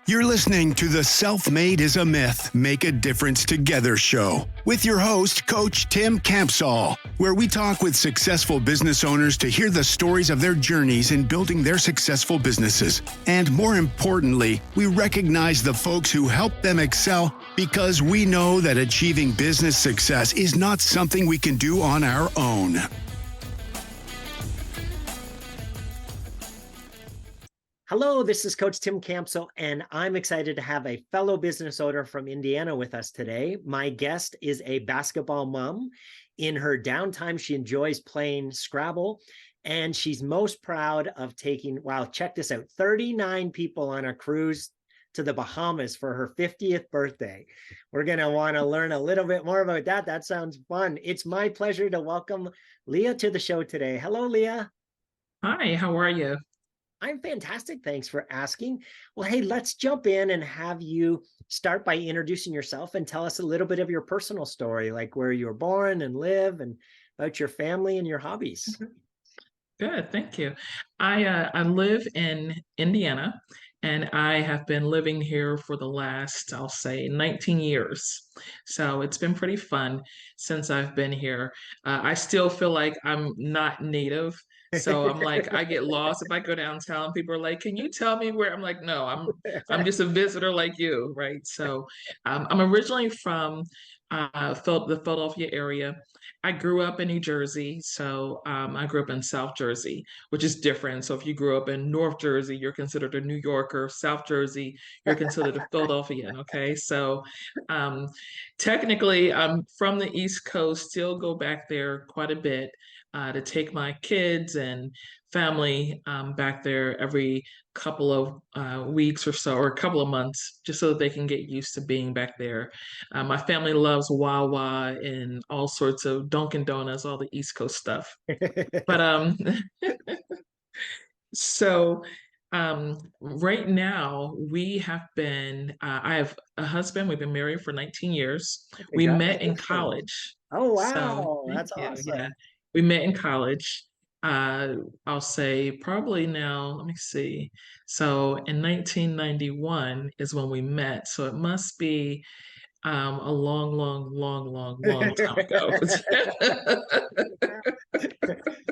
You're listening to the Self-Made is a Myth, Make a Difference Together show with your host, Coach Tim Campsall, where we talk with successful business owners to hear the stories of their journeys in building their successful businesses. And more importantly, we recognize the folks who help them excel because we know that achieving business success is not something we can do on our own. Hello, this is Coach Tim Campsall, and I'm excited to have a fellow business owner from Indiana with us today. My guest is a basketball mom. In her downtime, she enjoys playing Scrabble, and she's most proud of taking, wow, check this out, 39 people on a cruise to the Bahamas for her 50th birthday. We're going to want to learn a little bit more about that. That sounds fun. It's my pleasure to welcome Leah to the show today. Hello, Leah. Hi, how are you? I'm fantastic. Thanks for asking. Well, hey, let's jump in and have you start by introducing yourself and tell us a little bit of your personal story, like where you were born and live and about your family and your hobbies. Good, thank you. I live in Indiana, and I have been living here for the last, I'll say, 19 years. So it's been pretty fun since I've been here. I still feel like I'm not native. So I'm like, I get lost if I go downtown. People are like, "Can you tell me where?" I'm like, "No, I'm just a visitor like you, right?" So I'm originally from the Philadelphia area. I grew up in New Jersey, so I grew up in South Jersey, which is different. So if you grew up in North Jersey, you're considered a New Yorker. South Jersey, you're considered a Philadelphian. Okay, so um, technically, I'm from the East Coast. Still go back there quite a bit to take my kids and family back there every couple of weeks or so, or a couple of months, just so that they can get used to being back there. My family loves Wawa and all sorts of Dunkin' Donuts, all the East Coast stuff. But so right now we have been. I have a husband. We've been married for 19 years. We met in college. Oh, So wow. thank That's you. awesome. Yeah, we met in college. I'll say probably now. Let me see. So in 1991 is when we met. So it must be a long, long, long, long, long time ago.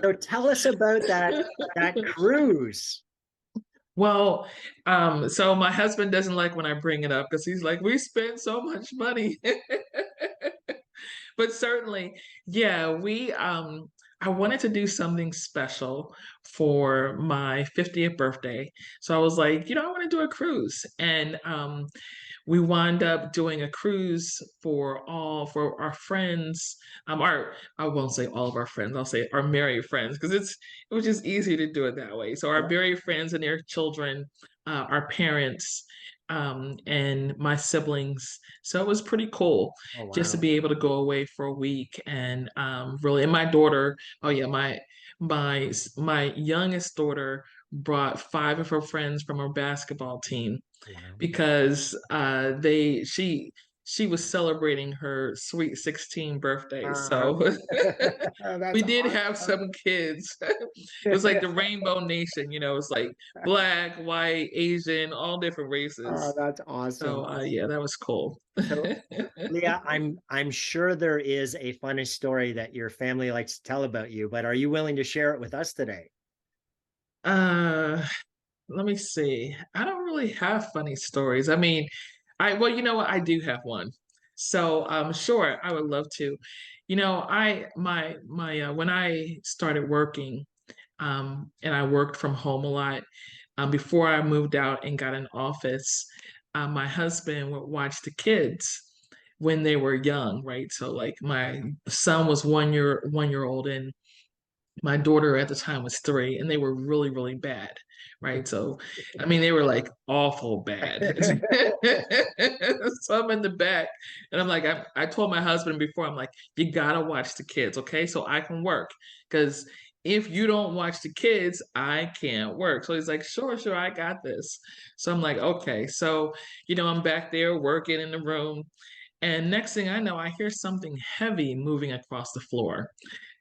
So tell us about that cruise. Well, so my husband doesn't like when I bring it up because he's like, we spent so much money. But certainly, yeah, I wanted to do something special for my 50th birthday. So I was like, I want to do a cruise. And we wound up doing a cruise for our friends. Our I won't say all of our friends. I'll say our married friends because it was just easy to do it that way. So our married friends and their children, our parents, and my siblings. So it was pretty cool Oh, just to wow. be able to go away for a week and really. And my daughter, oh yeah, my youngest daughter brought five of her friends from her basketball team Wow. because she was celebrating her sweet 16 birthday. Uh, So we that's did have awesome. some kids. It was like the Rainbow Nation, it's like black, white, Asian, all different Oh, races. that's awesome. So yeah, that was cool. So, Leah, I'm sure there is a funny story that your family likes to tell about you, but are you willing to share it with us today? uh Let me see. I don't really have funny stories. I mean, well, you know what? I do have one. So, sure, I would love to. My when I started working, and I worked from home a lot, before I moved out and got an office, my husband would watch the kids when they were young, right? So, like my son was 1 year old, and my daughter at the time was 3, and they were really, really bad, right? So, I mean, they were like awful bad. So I'm in the back, and I'm like, I told my husband before, I'm like, you gotta watch the kids, okay? So I can work. Because if you don't watch the kids, I can't work. So he's like, sure, sure, I got this. So I'm like, okay. So, I'm back there working in the room. And next thing I know, I hear something heavy moving across the floor.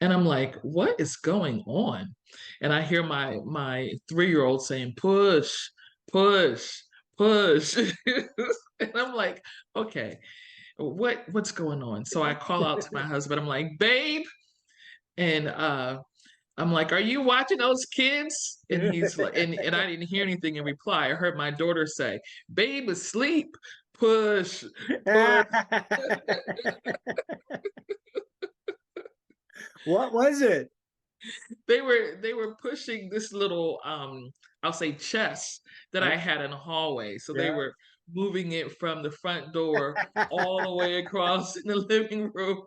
And I'm like, what is going on? And I hear my 3-year-old saying, push, push, push. And I'm like, okay, what's going on? So I call out to my husband. I'm like, babe, and I'm like, are you watching those kids? And he's like, and I didn't hear anything in reply. I heard my daughter say, babe asleep, push, push. What was it? They were pushing this little I'll say chest that I Oh, had in the hallway. So they yeah. were moving it from the front door all the way across in the living room.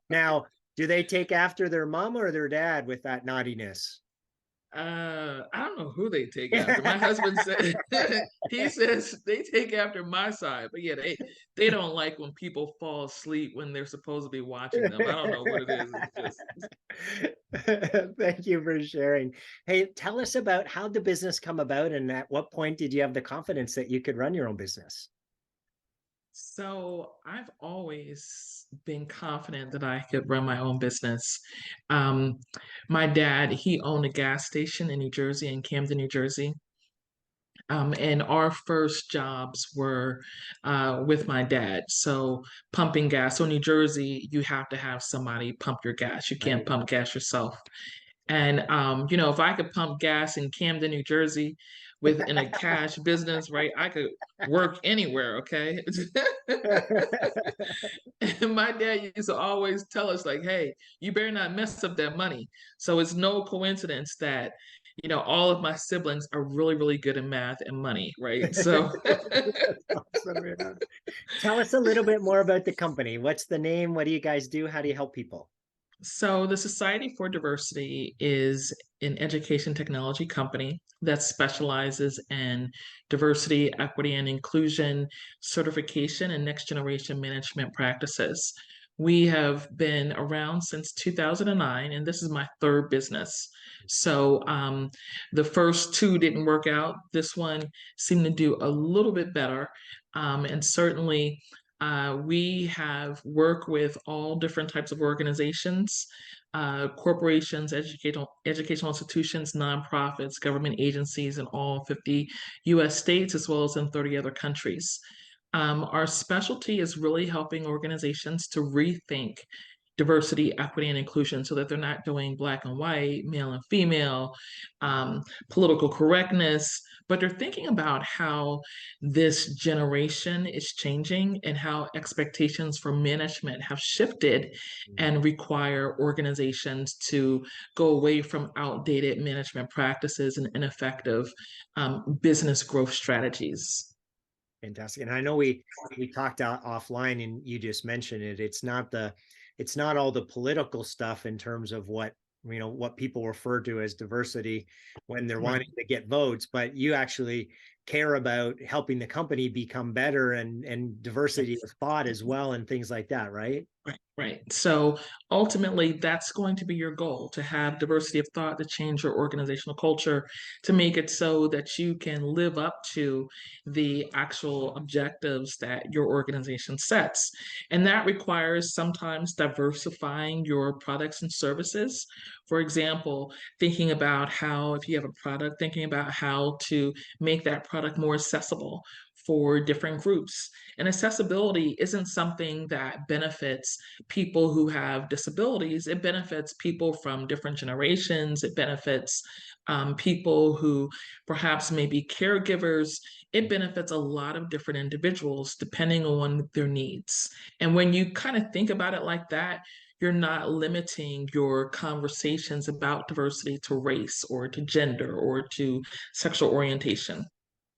Now, do they take after their mom or their dad with that naughtiness? I don't know who they take after. My husband said he says they take after my side, but yeah, they don't like when people fall asleep when they're supposed to be watching them. I don't know what it is. It's just Thank you for sharing. Hey, tell us about how the business come about and at what point did you have the confidence that you could run your own business? so I've always been confident that I could run my own business. Um, my dad, he owned a gas station in New Jersey, in Camden, New Jersey. And our first jobs were with my dad. So pumping gas. So in New Jersey, you have to have somebody pump your gas. You can't Right. pump gas yourself. And if I could pump gas in Camden, New Jersey, within a cash business, right, I could work anywhere. Okay. And my dad used to always tell us, like, hey, you better not mess up that money. So it's no coincidence that, all of my siblings are really, really good in math and money, right? So That's awesome, man. Tell us a little bit more about the company. What's the name? What do you guys do? How do you help people? So, the Society for Diversity is an education technology company that specializes in diversity, equity, and inclusion certification and next generation management practices. We have been around since 2009, and this is my third business. So, the first two didn't work out. This one seemed to do a little bit better. And certainly, we have worked with all different types of organizations, corporations, educational institutions, nonprofits, government agencies in all 50 US states, as well as in 30 other countries. Our specialty is really helping organizations to rethink diversity, equity, and inclusion so that they're not doing black and white, male and female, um, political correctness, but they're thinking about how this generation is changing and how expectations for management have shifted and require organizations to go away from outdated management practices and ineffective business growth strategies. Fantastic. And I know we talked out offline and you just mentioned it. It's not all the political stuff in terms of what people refer to as diversity when they're Right. wanting to get votes, but you actually care about helping the company become better and diversity of thought as well and things like that, right? Right, right. So ultimately, that's going to be your goal, to have diversity of thought, to change your organizational culture, to make it so that you can live up to the actual objectives that your organization sets. And that requires sometimes diversifying your products and services. For example, thinking about how, if you have a product, thinking about how to make that product more accessible for different groups. And accessibility isn't something that benefits people who have disabilities. It benefits people from different generations. It benefits people who perhaps may be caregivers. It benefits a lot of different individuals depending on their needs. And when you kind of think about it like that, you're not limiting your conversations about diversity to race or to gender or to sexual orientation.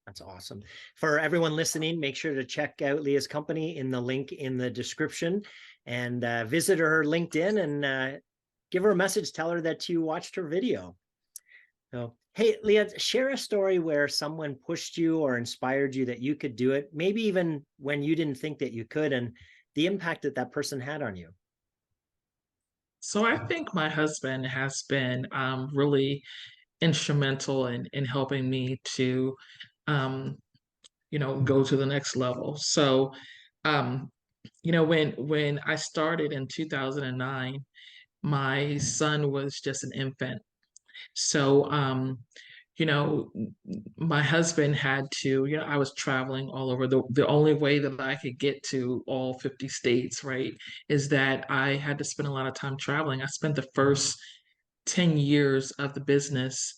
That's awesome. For everyone listening, make sure to check out Leah's company in the link in the description and visit her LinkedIn and give her a message. Tell her that you watched her video. So, hey, Leah, share a story where someone pushed you or inspired you that you could do it, maybe even when you didn't think that you could, and the impact that that person had on you. So I think my husband has been really instrumental in helping me to, um, go to the next level. So, um, when I started in 2009, my son was just an infant. So, my husband had to, I was traveling all over. The only way that I could get to all 50 states, right, is that I had to spend a lot of time traveling. I spent the first 10 years of the business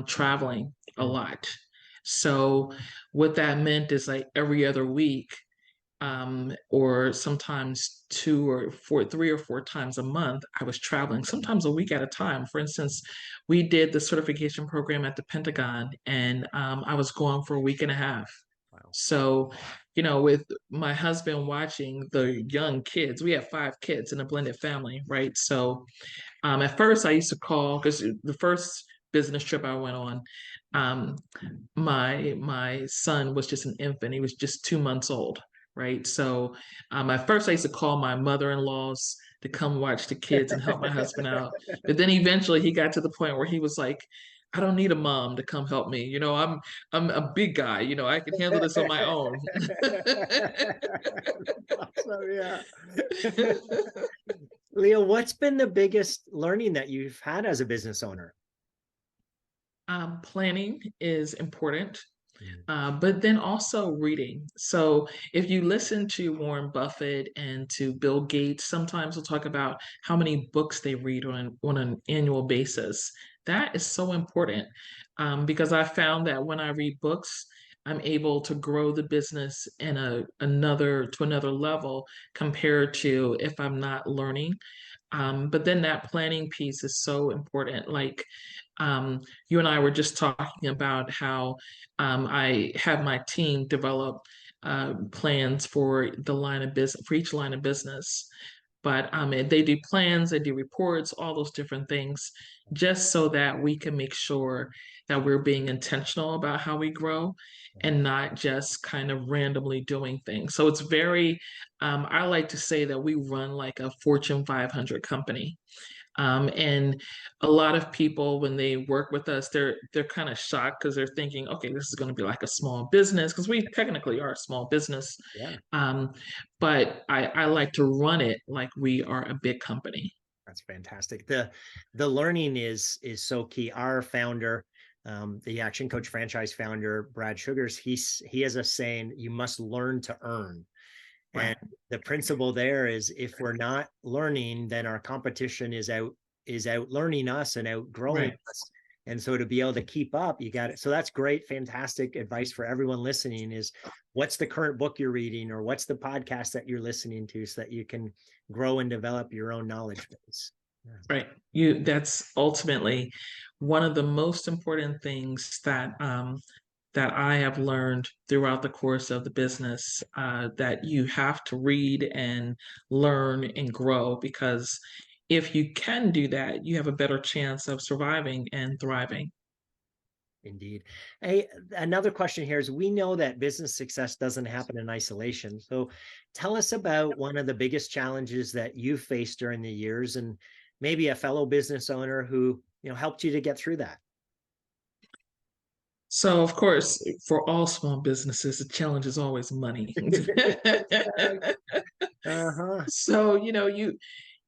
traveling a lot. So what that meant is like every other week, or sometimes 3 or 4 times a month, I was traveling, sometimes a week at a time. For instance, we did the certification program at the Pentagon, and I was gone for a week and a half. Wow. So, with my husband watching the young kids, we have 5 kids in a blended family, right? So, at first, I used to call because the first business trip I went on, um, my son was just an infant. He was just 2 months old, right? So at first I used to call my mother-in-laws to come watch the kids and help my husband out. But then eventually he got to the point where he was like, I don't need a mom to come help me. I'm a big guy. I can handle this on my own. Awesome, yeah. Leah, what's been the biggest learning that you've had as a business owner? Planning is important. But then also reading. So if you listen to Warren Buffett and to Bill Gates, sometimes we'll talk about how many books they read on an annual basis. That is so important, because I found that when I read books, I'm able to grow the business in another level compared to if I'm not learning. But then that planning piece is so important. Like, you and I were just talking about how I have my team develop plans for the line of business, for each line of business. But they do plans, they do reports, all those different things, just so that we can make sure that we're being intentional about how we grow and not just kind of randomly doing things. So it's very, I like to say that we run like a Fortune 500 company. And a lot of people, when they work with us, they're kind of shocked because they're thinking, okay, this is going to be like a small business, because we technically are a small business. Yeah. But I like to run it like we are a big company. That's fantastic. The learning is so key. Our founder, the Action Coach franchise founder, Brad Sugars, he has a saying, you must learn to earn. Right. And the principle there is, if we're not learning, then our competition is out learning us and outgrowing Right. us. And so to be able to keep up, you got it. So that's great, fantastic advice for everyone listening is, what's the current book you're reading, or what's the podcast that you're listening to, so that you can grow and develop your own knowledge base. Yeah. Right. That's ultimately one of the most important things that I have learned throughout the course of the business, that you have to read and learn and grow, because if you can do that, you have a better chance of surviving and thriving. Indeed. Hey, another question here is, we know that business success doesn't happen in isolation. So tell us about one of the biggest challenges that you faced during the years, and maybe a fellow business owner who, helped you to get through that. So, of course, for all small businesses, the challenge is always money. Uh-huh. So,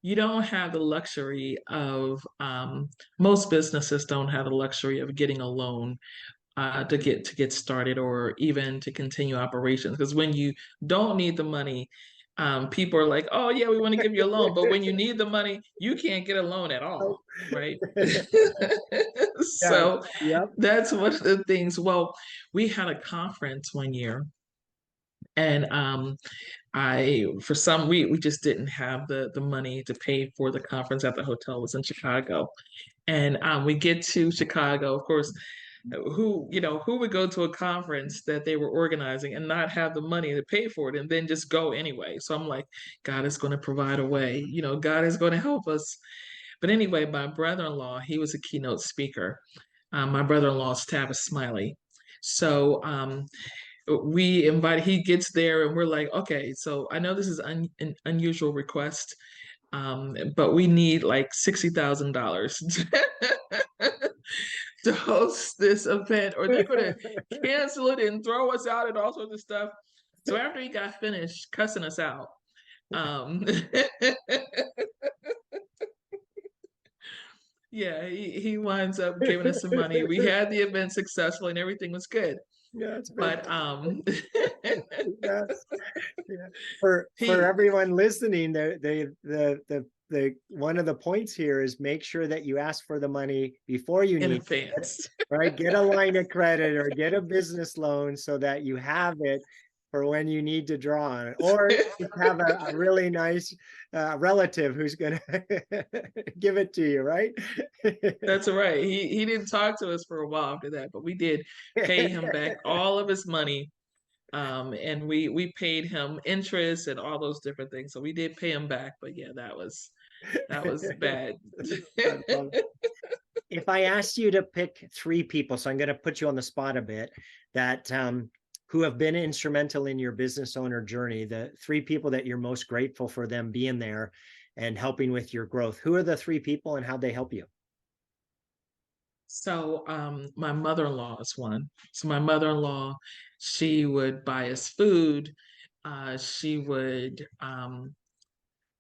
you don't have the luxury of, most businesses don't have the luxury of getting a loan to get started, or even to continue operations. Because when you don't need the money, people are like, "Oh yeah, we want to give you a loan," but when you need the money, you can't get a loan at all, right? Yeah. So Yep. that's one of the things. Well, we had a conference one year, and I for some we just didn't have the money to pay for the conference at the hotel. It was in Chicago, and we get to Chicago. Of course, who would go to a conference that they were organizing and not have the money to pay for it, and then just go anyway? So I'm like, God is going to provide a way. God is going to help us. But anyway, my brother-in-law, he was a keynote speaker. My brother-in-law's tab is Smiley. So he gets there, and we're like, okay, so I know this is an unusual request, but we need like $60,000 to host this event, or they're going to cancel it and throw us out and all sorts of stuff. So after he got finished cussing us out, um, Yeah, he winds up giving us some money. We had the event successful and everything was good. Yeah, it's But fantastic. Yes. Yeah. For he everyone listening, the one of the points here is make sure that you ask for the money before you in need it, advance. right? Get a line of credit or get a business loan so that you have it for when you need to draw on it, or just have a really nice relative who's going to give it to you, right? That's right. He didn't talk to us for a while after that, but we did pay him back all of his money. And we paid him interest and all those different things. So we did pay him back, but yeah, that was bad. I love it. If I asked you to pick three people, so I'm going to put you on the spot a bit, that who have been instrumental in your business owner journey, the three people that you're most grateful for them being there and helping with your growth, who are the three people and how they help you? So my mother-in-law is one. So my mother-in-law, she would buy us food. She would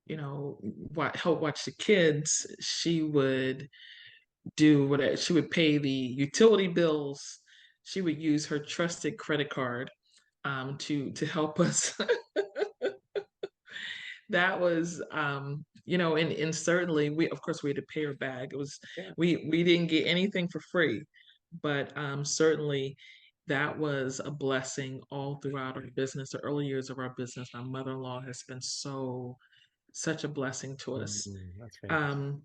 help watch the kids. She would do whatever. She would pay the utility bills. She would use her trusted credit card to help us. That was and certainly we of course we had to pay her back. It was Yeah. we didn't get anything for free, but certainly that was a blessing all throughout our business, the early years of our business. My mother-in-law has been such a blessing to us. That's fantastic. um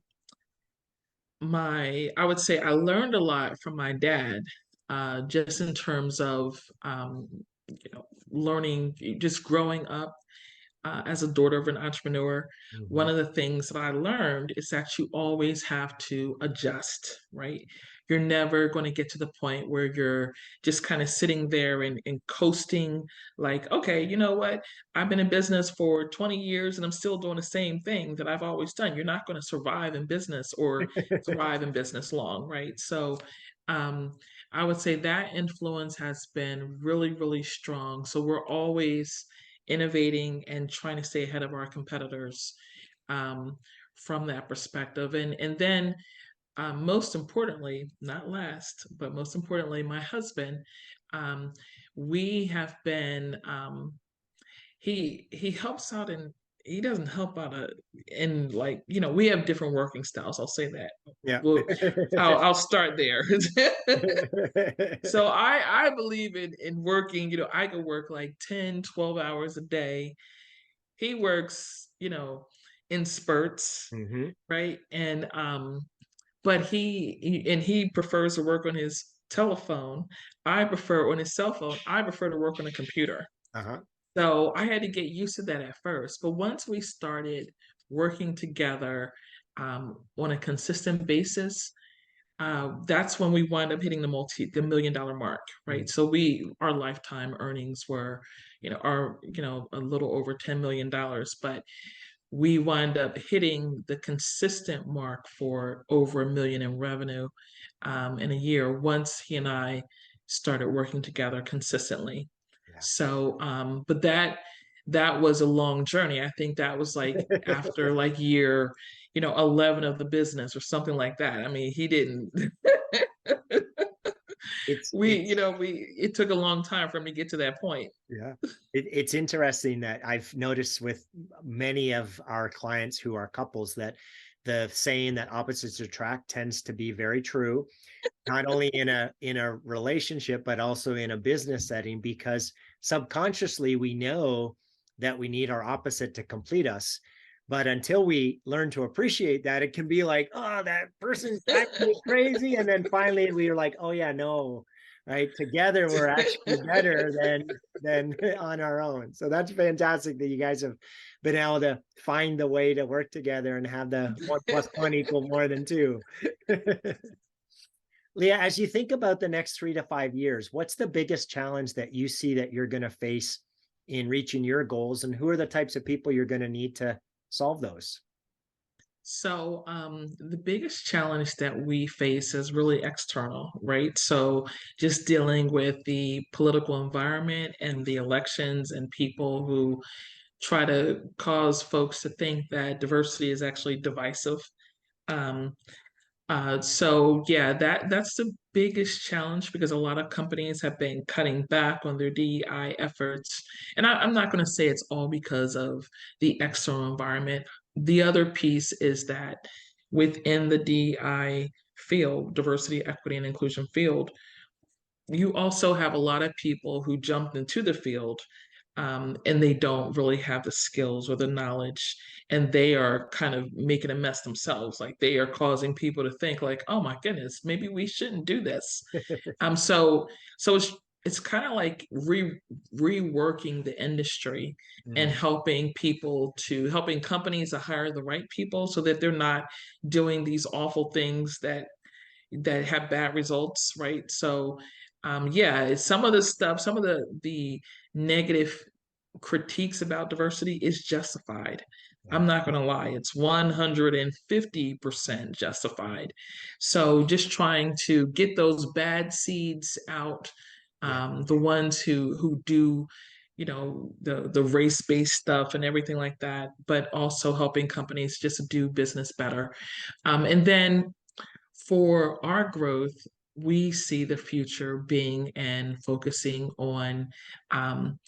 I would say I learned a lot from my dad, just in terms of learning, just growing up as a daughter of an entrepreneur. One Mhm. of the things that I learned is that you always have to adjust, right? You're never going to get to the point where you're just kind of sitting there and coasting, like, okay, you know what? I've been in business for 20 years and I'm still doing the same thing that I've always done. You're not going to survive in business or thrive in business long, right? So, um, I would say that influence has been really, really strong. So we're always innovating and trying to stay ahead of our competitors, um, from that perspective. And then most importantly, not last, but most importantly, my husband, um, we have been he helps out in he doesn't help out in, like, we have different working styles. I'll say that. Yeah. Well, I'll start there. So I believe in working. I could work like 10, 12 hours a day. He works, in spurts, Mhm. right? And but he prefers to work on his telephone. I prefer on his cell phone. I prefer to work on a computer. Uh-huh. So I had to get used to that at first. But once we started working together on a consistent basis, that's when we wind up hitting the $1 million mark, right? Mm. So our lifetime earnings were, a little over $10 million, but we wind up hitting the consistent mark for over 1 million in revenue in a year once he and I started working together consistently. Yeah. So, but that was a long journey. I think that was like after like year, 11 of the business or something like that. I mean, he didn't. It's We, it's it took a long time for him to get to that point. Yeah. It's interesting that I've noticed with many of our clients who are couples that the saying that opposites attract tends to be very true, not only in a relationship, but also in a business setting, because subconsciously we know that we need our opposite to complete us. But until we learn to appreciate that, it can be like, oh, that person drives me crazy. And then finally we are like, oh yeah, no, right? Together we're actually better than on our own. So that's fantastic that you guys have been able to find the way to work together and have the 1 + 1 equal more than two. Leah, as you think about the next 3 to 5 years, what's the biggest challenge that you see that you're going to face in reaching your goals, and who are the types of people you're going to need to solve those? So, the biggest challenge that we face is really external, right? So, just dealing with the political environment and the elections and people who try to cause folks to think that diversity is actually divisive. Um, So yeah, that's the biggest challenge because a lot of companies have been cutting back on their DEI efforts. And I'm not going to say it's all because of the external environment. The other piece is that within the DEI field, diversity, equity, and inclusion field, you also have a lot of people who jumped into the field and they don't really have the skills or the knowledge, and they are kind of making a mess themselves. Like they are causing people to think like, oh my goodness, maybe we shouldn't do this. So it's kind of like reworking the industry and Mm, helping companies to hire the right people so that they're not doing these awful things that have bad results, right? So, yeah, some of the stuff, some of the negative critiques about diversity is justified. yeah, I'm not going to lie, it's 150% justified. So, just trying to get those bad seeds out, yeah, the ones who do the race-based stuff and everything like that, but also helping companies just do business better. And then for our growth, we see the future being and focusing on um,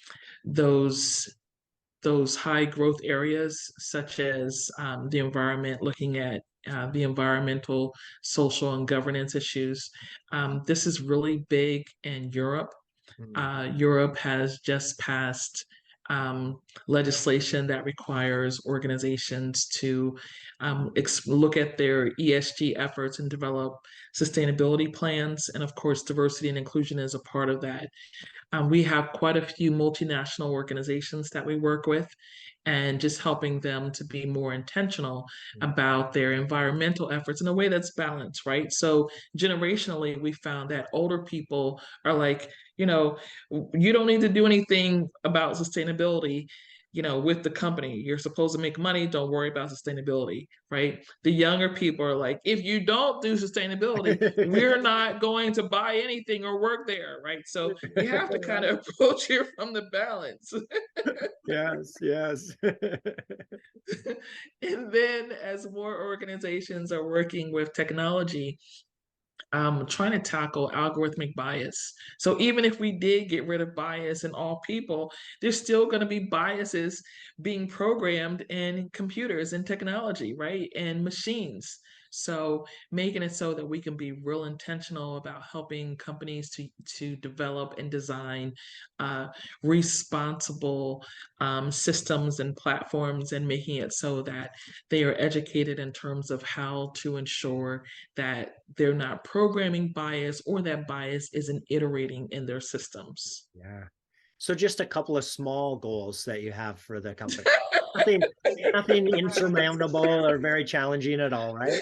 those those high growth areas, such as the environment, looking at the environmental, social, and governance issues. This is really big in Europe. mm, Europe has just passed legislation that requires organizations to look at their ESG efforts and develop sustainability plans. And of course, diversity and inclusion is a part of that. We have quite a few multinational organizations that we work with, and just helping them to be more intentional mm. about their environmental efforts in a way that's balanced, right? So, generationally, we found that older people are like, you don't need to do anything about sustainability. With the company, you're supposed to make money. Don't worry about sustainability, right? The younger people are like, if you don't do sustainability, we're not going to buy anything or work there, right? So you have to kind of approach it from the balance. Yes, yes. And then as more organizations are working with technology, trying to tackle algorithmic bias. So even if we did get rid of bias in all people, there's still going to be biases being programmed in computers and technology, right? And machines. So making it so that we can be real intentional about helping companies to develop and design uh, responsible systems and platforms, and making it so that they are educated in terms of how to ensure that they're not programming bias or that bias isn't iterating in their systems. Yeah. So just a couple of small goals that you have for the company. Nothing, nothing insurmountable or very challenging at all, right?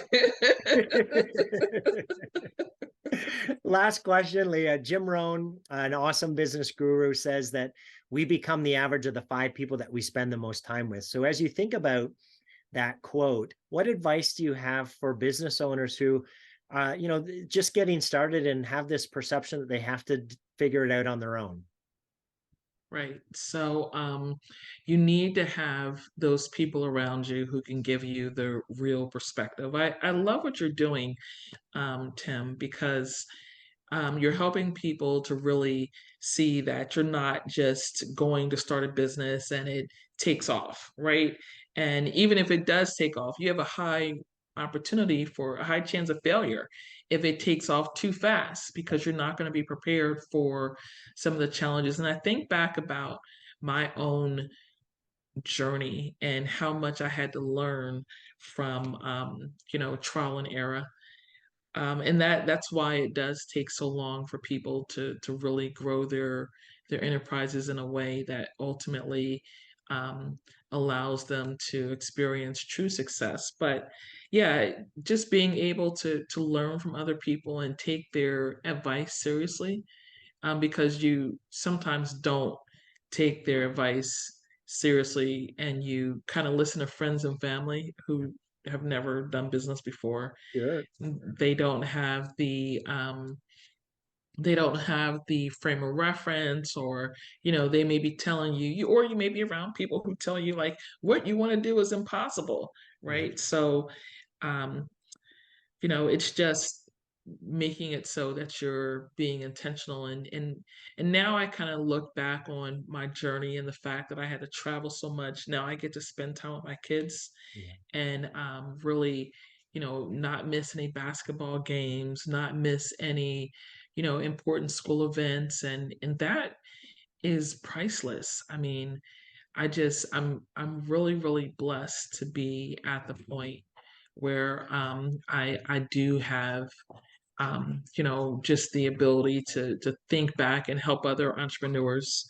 Last question, Leah. Jim Rohn, an awesome business guru, says that we become the average of the 5 people that we spend the most time with. So as you think about that quote, what advice do you have for business owners who, just getting started and have this perception that they have to figure it out on their own? Right. So you need to have those people around you who can give you the real perspective. I love what you're doing, Tim, because you're helping people to really see that you're not just going to start a business and it takes off, right? And even if it does take off, you have a high opportunity for a high chance of failure if it takes off too fast, because you're not going to be prepared for some of the challenges. And I think back about my own journey and how much I had to learn from, trial and error, and that's why it does take so long for people to really grow their enterprises in a way that ultimately um, allows them to experience true success. But yeah, just being able to learn from other people and take their advice seriously, because you sometimes don't take their advice seriously, and you kind of listen to friends and family who have never done business before. Sure. They don't have the frame of reference, or they may be telling or you may be around people who tell you like what you want to do is impossible, Yeah. right? So um it's just making it so that you're being intentional. And now I kind of look back on my journey and the fact that I had to travel so much. Now I get to spend time with my kids Yeah. and really, not miss any basketball games, not miss any, important school events, and that is priceless. I mean, I'm really, really blessed to be at the point where I do have just the ability to think back and help other entrepreneurs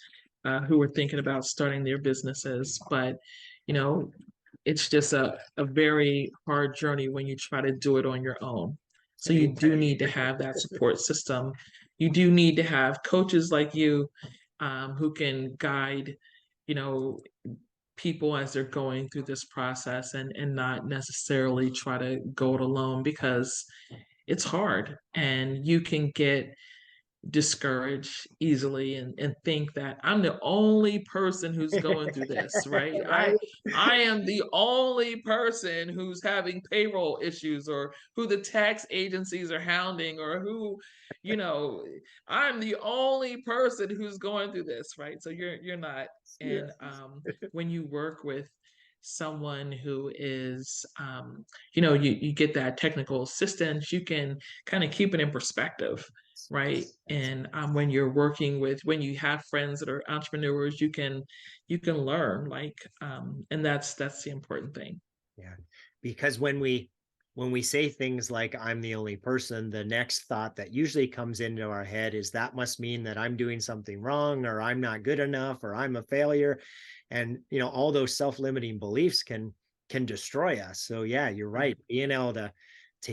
who are thinking about starting their businesses. But you know, it's just a very hard journey when you try to do it on your own. So you do need to have that support system. You do need to have coaches like you who can guide, you know, people as they're going through this process and not necessarily try to go it alone because it's hard and you can get discouraged easily and think that I'm the only person who's going through this, right? Right. I am the only person who's having payroll issues or who the tax agencies are hounding or who, you know, I'm the only person who's going through this, right? So you're not. And Yes. when you work with someone who is you get that technical assistance, you can kind of keep it in perspective, right? And when you have friends that are entrepreneurs, you can learn, like, and that's the important thing. Yeah. Because when we say things like I'm the only person, the next thought that usually comes into our head is that must mean that I'm doing something wrong or I'm not good enough or I'm a failure. And all those self-limiting beliefs can destroy us. So yeah, you're right. Being able to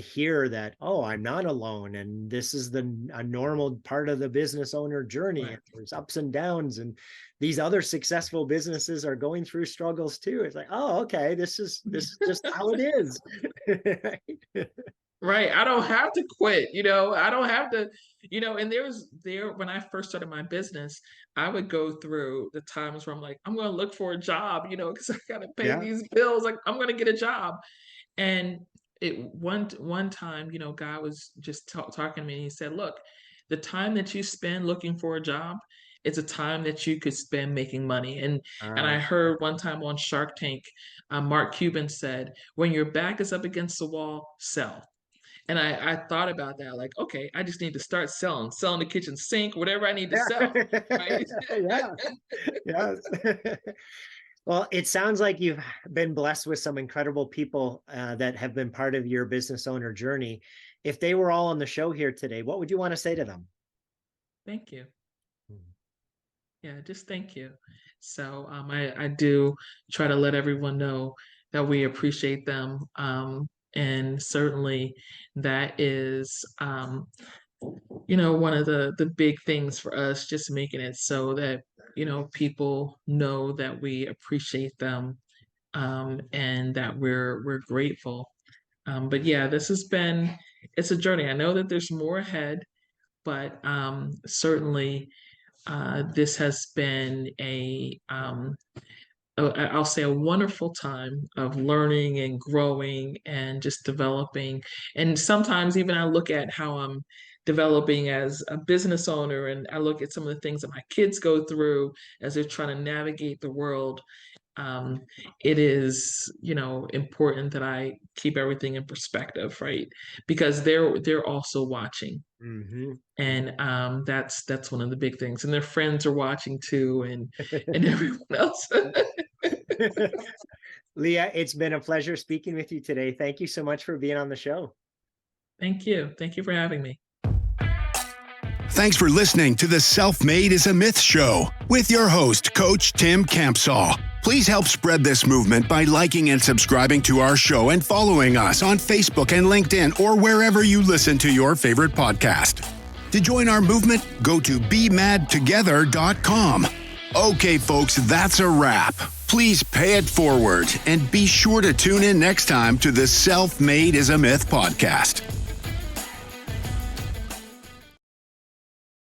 hear that, oh, I'm not alone, and this is a normal part of the business owner journey. Right. There's ups and downs, and these other successful businesses are going through struggles too. It's like, oh, okay, this is just how it is. Right. I don't have to quit, I don't have to, and when I first started my business, I would go through the times where I'm like, I'm going to look for a job, because I got to pay Yeah. these bills. Like, I'm going to get a job. And one time, God was just talking to me, and he said, look, the time that you spend looking for a job, it's a time that you could spend making money. And I heard one time on Shark Tank, Mark Cuban said, when your back is up against the wall, sell. And I thought about that, like, okay, I just need to start selling the kitchen sink, whatever I need to sell, right? Yeah. Yeah. Well, it sounds like you've been blessed with some incredible people that have been part of your business owner journey. If they were all on the show here today, what would you want to say to them? Thank you. Yeah, just thank you. So I do try to let everyone know that we appreciate them. And certainly that is, one of the big things for us, just making it so that, people know that we appreciate them, and that we're grateful. But yeah, it's a journey. I know that there's more ahead, but certainly this has been I'll say a wonderful time of learning and growing and just developing. And sometimes even I look at how I'm developing as a business owner, and I look at some of the things that my kids go through as they're trying to navigate the world. um, it is, important that I keep everything in perspective, right? Because they're also watching, Mm-hmm. and that's one of the big things. And their friends are watching too, and everyone else. Leah, it's been a pleasure speaking with you today. Thank you so much for being on the show. Thank you. Thank you for having me. Thanks for listening to the Self-Made is a Myth show with your host, Coach Tim Campsall. Please help spread this movement by liking and subscribing to our show and following us on Facebook and LinkedIn or wherever you listen to your favorite podcast. To join our movement, go to bemadtogether.com. Okay, folks, that's a wrap. Please pay it forward and be sure to tune in next time to the Self-Made is a Myth podcast.